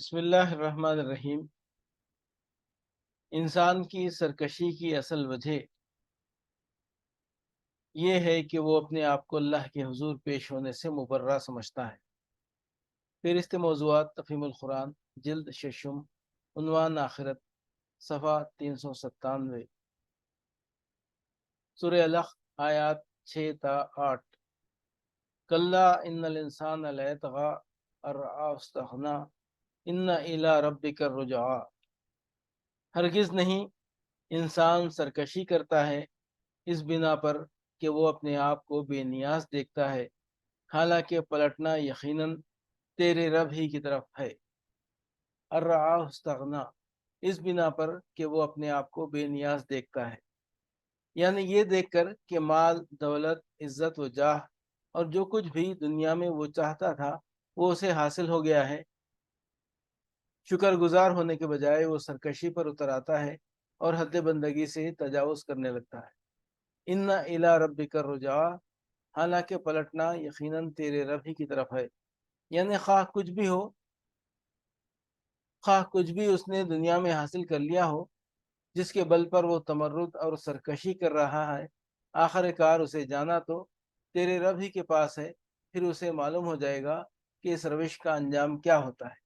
بسم اللہ الرحمن الرحیم۔ انسان کی سرکشی کی اصل وجہ یہ ہے کہ وہ اپنے آپ کو اللہ کے حضور پیش ہونے سے مبرہ سمجھتا ہے۔ فہرست موضوعات تفہیم القرآن، جلد ششم، عنوان آخرت، صفحہ 397، سورہ علق، آیات 6 تا 8۔ کلا ان الانسان لیطغی ان رآہ استغنی ان الی ربک الرجعی۔ ہرگز نہیں، انسان سرکشی کرتا ہے اس بنا پر کہ وہ اپنے آپ کو بے نیاز دیکھتا ہے، حالانکہ پلٹنا یقیناً تیرے رب ہی کی طرف ہے۔ الرعاہ استغنا، اس بنا پر کہ وہ اپنے آپ کو بے نیاز دیکھتا ہے، یعنی یہ دیکھ کر کہ مال، دولت، عزت و جاہ اور جو کچھ بھی دنیا میں وہ چاہتا تھا وہ اسے حاصل ہو گیا ہے۔ شکر گزار ہونے کے بجائے وہ سرکشی پر اتر آتا ہے اور حد بندگی سے تجاوز کرنے لگتا ہے۔ ان الی ربک الرجعی، حالانکہ پلٹنا یقیناً تیرے رب ہی کی طرف ہے، یعنی خواہ کچھ بھی اس نے دنیا میں حاصل کر لیا ہو، جس کے بل پر وہ تمرد اور سرکشی کر رہا ہے، آخر کار اسے جانا تو تیرے رب ہی کے پاس ہے۔ پھر اسے معلوم ہو جائے گا کہ اس روش کا انجام کیا ہوتا ہے۔